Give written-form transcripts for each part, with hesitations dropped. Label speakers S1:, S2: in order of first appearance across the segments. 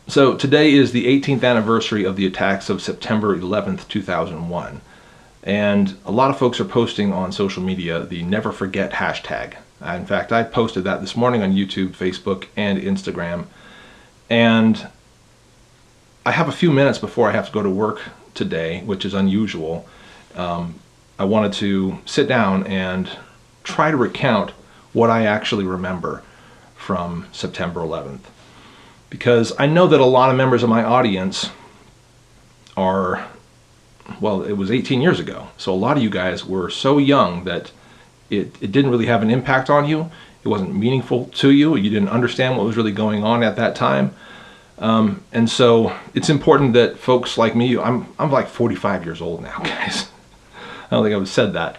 S1: So today is the 18th anniversary of the attacks of September 11th, 2001. And a lot of folks are posting on social media the never forget hashtag. In fact, I posted that this morning on YouTube, Facebook, and Instagram. And I have a few minutes before I have to go to work today, which is unusual. I wanted to sit down and try to recount what I actually remember from September 11th. Because I know that a lot of members of my audience are, well, it was 18 years ago. So a lot of you guys were so young that it didn't really have an impact on you. It wasn't meaningful to you. You didn't understand what was really going on at that time. And so it's important that folks like me, I'm like 45 years old now, guys. I don't think I've said that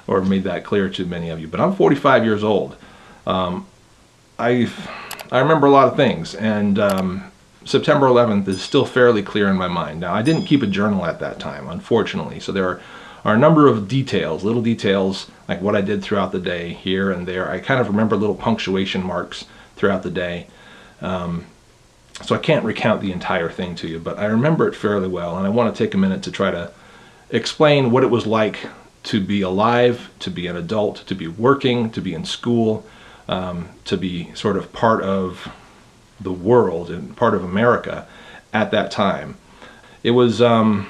S1: or made that clear to many of you, but I'm 45 years old. I remember a lot of things, and September 11th is still fairly clear in my mind. Now, I didn't keep a journal at that time, unfortunately, so there are a number of details, little details, like what I did throughout the day here and there. I kind of remember little punctuation marks throughout the day. So I can't recount the entire thing to you, but I remember it fairly well, and I want to take a minute to try to explain what it was like to be alive, to be an adult, to be working, to be in school, to be sort of part of the world and part of America at that time. It was a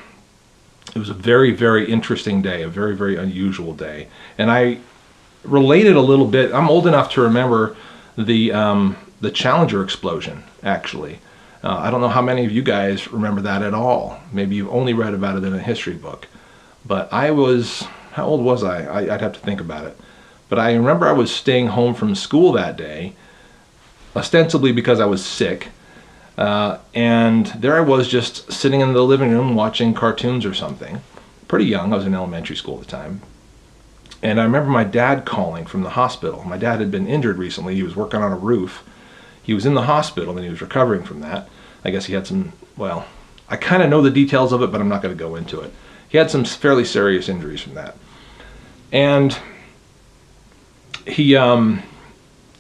S1: very, very interesting day, a very, very unusual day. And I related a little bit. I'm old enough to remember the Challenger explosion, actually. I don't know how many of you guys remember that at all. Maybe you've only read about it in a history book. But how old was I? I'd have to think about it. But I remember I was staying home from school that day, ostensibly because I was sick. And there I was just sitting in the living room watching cartoons or something. Pretty young, I was in elementary school at the time. And I remember my dad calling from the hospital. My dad had been injured recently. He was working on a roof. He was in the hospital and he was recovering from that. I guess he had some, well, I kind of know the details of it, but I'm not going to go into it. He had some fairly serious injuries from that. And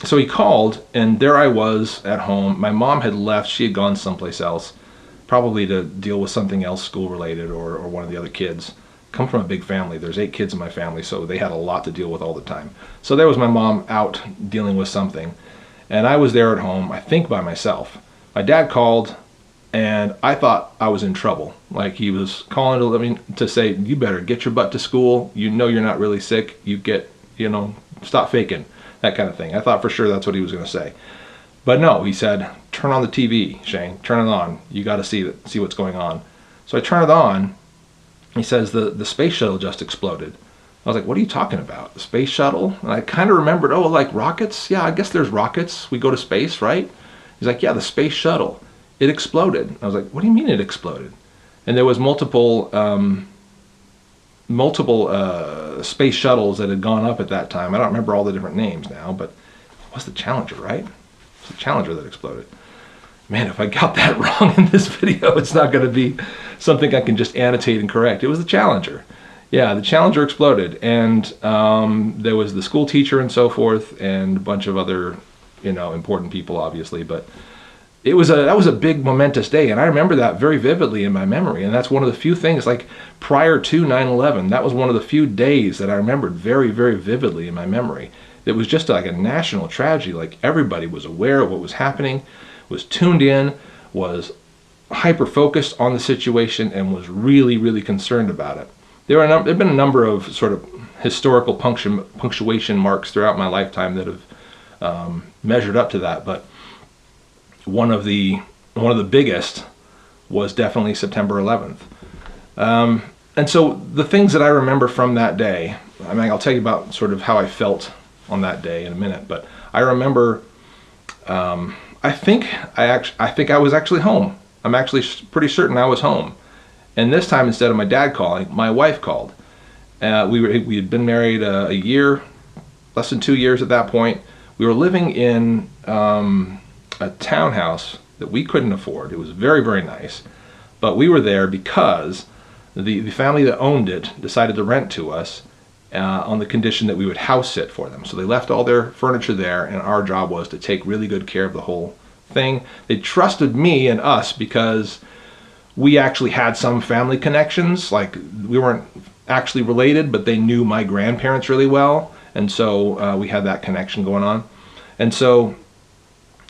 S1: so he called, and there I was at home. My mom had left. She had gone someplace else, probably to deal with something else school-related or one of the other kids. Come from a big family. There's 8 kids in my family, so they had a lot to deal with all the time. So there was my mom out dealing with something, and I was there at home, I think by myself. My dad called, and I thought I was in trouble. Like he was calling to say, you better get your butt to school. You know you're not really sick. Stop faking, that kind of thing. I thought for sure that's what he was going to say. But no, he said, turn on the TV, Shane. Turn it on. You got to see what's going on. So I turn it on. He says, the space shuttle just exploded. I was like, what are you talking about? The space shuttle? And I kind of remembered, oh, like rockets? Yeah, I guess there's rockets. We go to space, right? He's like, yeah, the space shuttle. It exploded. I was like, what do you mean it exploded? And there was multiple space shuttles that had gone up at that time. I don't remember all the different names now, but it was the Challenger, right? It was the Challenger that exploded. Man, if I got that wrong in this video, it's not going to be something I can just annotate and correct. It was the Challenger. Yeah, the Challenger exploded, and there was the school teacher and so forth, and a bunch of other, important people, obviously. But that was a big momentous day, and I remember that very vividly in my memory. And that's one of the few things, like prior to 9/11, that was one of the few days that I remembered very, very vividly in my memory. It was just like a national tragedy. Like everybody was aware of what was happening, was tuned in, was hyper-focused on the situation, and was really, really concerned about it. There have been a number of sort of historical punctuation marks throughout my lifetime that have measured up to that, but one of the biggest was definitely September 11th. And so the things that I remember from that day, I'll tell you about sort of how I felt on that day in a minute, but I remember, I think I was actually home. I'm actually pretty certain I was home. And this time, instead of my dad calling, my wife called. We had been married a year, less than 2 years at that point. We were living in a townhouse that we couldn't afford. It was very, very nice. But we were there because the family that owned it decided to rent to us on the condition that we would house sit for them. So they left all their furniture there, and our job was to take really good care of the whole thing. They trusted me and us because we actually had some family connections. Like, we weren't actually related, but they knew my grandparents really well, and so we had that connection going on. And so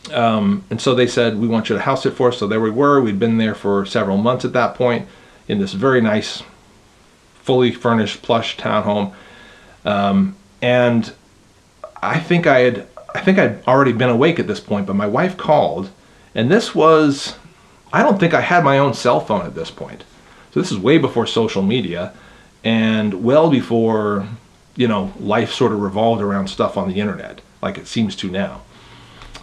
S1: they said, we want you to house sit for us. So there we were. We'd been there for several months at that point in this very nice, fully furnished, plush townhome. And I think I'd already been awake at this point, but my wife called, and this was, I don't think I had my own cell phone at this point. So this is way before social media, and well before, you know, life sort of revolved around stuff on the internet, like it seems to now.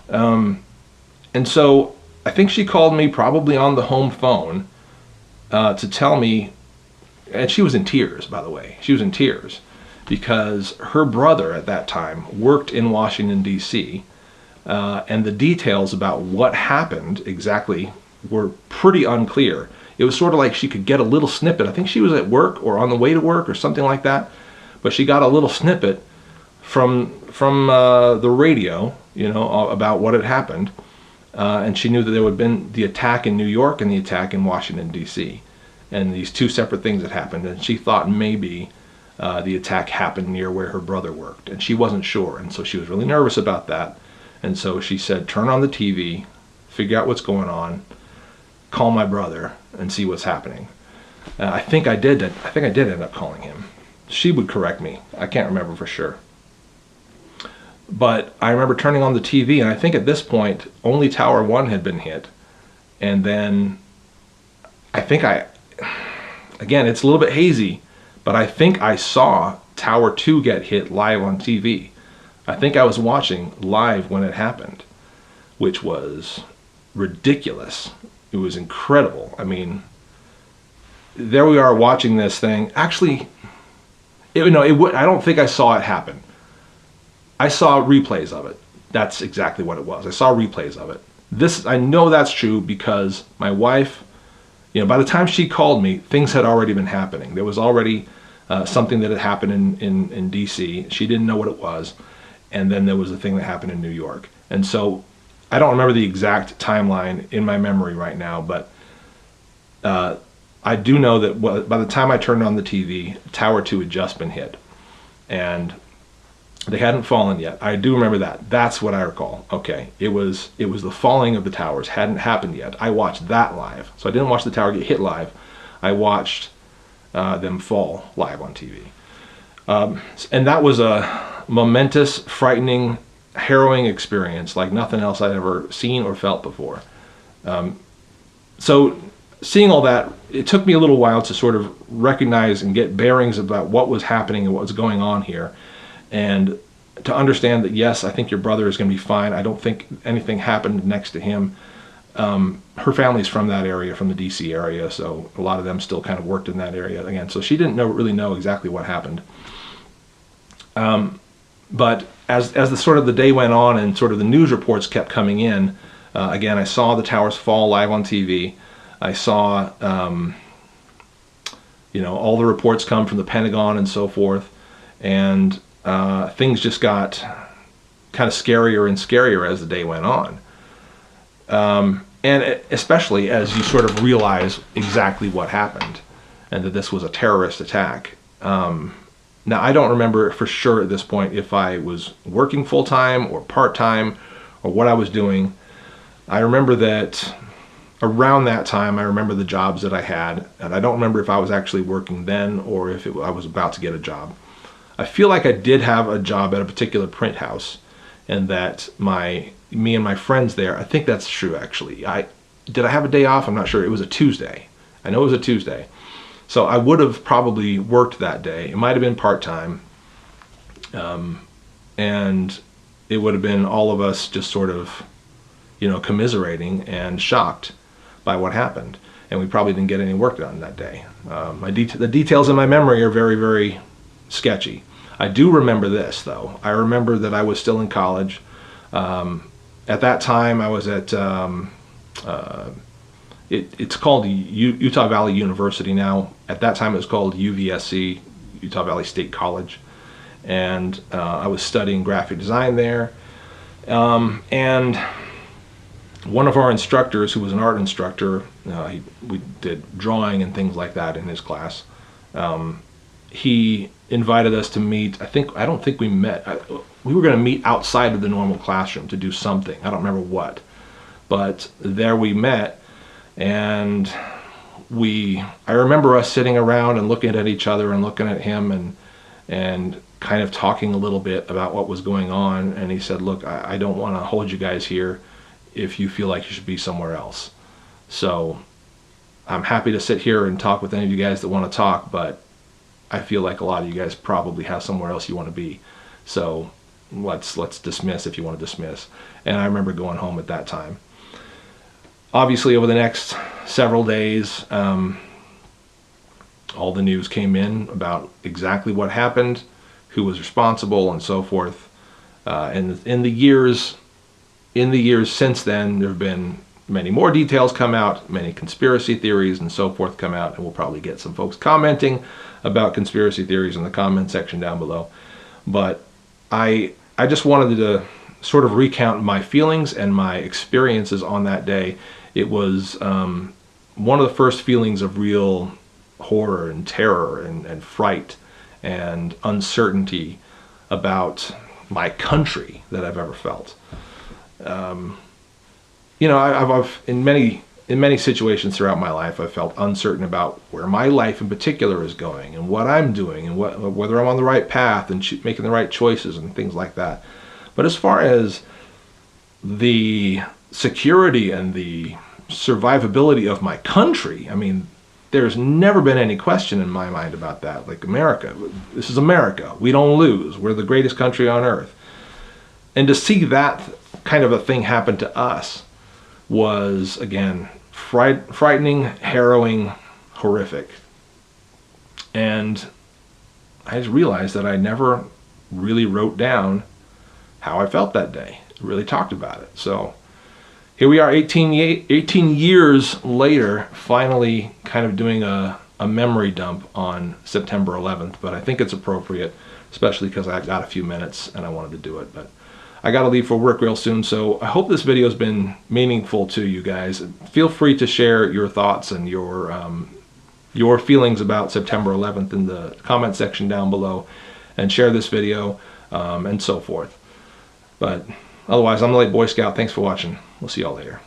S1: And so I think she called me probably on the home phone to tell me, and she was in tears, by the way. She was in tears because her brother at that time worked in Washington, D.C., and the details about what happened exactly were pretty unclear. It was sort of like she could get a little snippet. I think she was at work or on the way to work or something like that, but she got a little snippet from the radio, you know, about what had happened, and she knew that there had been the attack in New York and the attack in Washington, D.C., and these two separate things had happened, and she thought maybe the attack happened near where her brother worked, and she wasn't sure, and so she was really nervous about that. And so she said, turn on the TV, figure out what's going on, call my brother, and see what's happening. I think I did end up calling him. She would correct me. I can't remember for sure. But I remember turning on the TV, and I think at this point, only Tower 1 had been hit. And then I think again, it's a little bit hazy, but I think I saw Tower 2 get hit live on TV. I think I was watching live when it happened, which was ridiculous. It was incredible. I mean, there we are watching this thing. Actually, I don't think I saw it happen. I saw replays of it. That's exactly what it was. I saw replays of it. I know that's true because my wife, you know, by the time she called me, things had already been happening. There was already something that had happened in D.C. She didn't know what it was. And then there was a thing that happened in New York. And so I don't remember the exact timeline in my memory right now, but I do know that by the time I turned on the TV, Tower 2 had just been hit. And they hadn't fallen yet. I do remember that. That's what I recall. Okay, it was the falling of the towers. Hadn't happened yet. I watched that live. So I didn't watch the tower get hit live. I watched them fall live on TV. And that was a momentous, frightening, harrowing experience like nothing else I'd ever seen or felt before. So seeing all that, it took me a little while to sort of recognize and get bearings about what was happening and what was going on here. And to understand that, yes, I think your brother is going to be fine. I don't think anything happened next to him. Her family's from that area, from the D.C. area, so a lot of them still kind of worked in that area again. So she didn't really know exactly what happened. But as the sort of the day went on and sort of the news reports kept coming in, again, I saw the towers fall live on TV. I saw, all the reports come from the Pentagon and so forth, and things just got kind of scarier and scarier as the day went on. And especially as you sort of realize exactly what happened and that this was a terrorist attack. Now, I don't remember for sure at this point if I was working full-time or part-time or what I was doing. I remember that around that time, I remember the jobs that I had, and I don't remember if I was actually working then or if I was about to get a job. I feel like I did have a job at a particular print house, and that me and my friends there, I think that's true actually. Did I have a day off? I'm not sure. It was a Tuesday. I know it was a Tuesday. So I would have probably worked that day. It might have been part-time. And it would have been all of us just sort of, commiserating and shocked by what happened. And we probably didn't get any work done that day. The details in my memory are very, very sketchy. I do remember this, though. I remember that I was still in college. At that time, I was at... It's called Utah Valley University now. At that time, it was called UVSC, Utah Valley State College, and I was studying graphic design there. And one of our instructors, who was an art instructor, we did drawing and things like that in his class. He invited us to meet. I don't think we met. We were going to meet outside of the normal classroom to do something. I don't remember what, but there we met, and I remember us sitting around and looking at each other and looking at him and kind of talking a little bit about what was going on. And he said, "Look, I don't want to hold you guys here if you feel like you should be somewhere else. So I'm happy to sit here and talk with any of you guys that want to talk, but I feel like a lot of you guys probably have somewhere else you want to be. So let's dismiss if you want to dismiss." And I remember going home at that time. Obviously, over the next several days, all the news came in about exactly what happened, who was responsible, and so forth. And in the years since then, there have been many more details come out, many conspiracy theories and so forth come out, and we'll probably get some folks commenting about conspiracy theories in the comment section down below. But I just wanted to sort of recount my feelings and my experiences on that day. It was one of the first feelings of real horror and terror and fright and uncertainty about my country that I've ever felt. You know, I've in many situations throughout my life, I've felt uncertain about where my life in particular is going and what I'm doing and whether I'm on the right path and making the right choices and things like that. But as far as the security and the survivability of my country, I mean, there's never been any question in my mind about that. Like, America, this is America. We don't lose. We're the greatest country on earth. And to see that kind of a thing happen to us was, again, frightening, harrowing, horrific. And I just realized that I never really wrote down how I felt that day, really talked about it. So here we are 18 years later, finally kind of doing a memory dump on September 11th, but I think it's appropriate, especially because I got a few minutes and I wanted to do it. But I got to leave for work real soon, so I hope this video has been meaningful to you guys. Feel free to share your thoughts and your feelings about September 11th in the comment section down below, and share this video and so forth. But otherwise, I'm the Late Boy Scout. Thanks for watching. We'll see y'all later.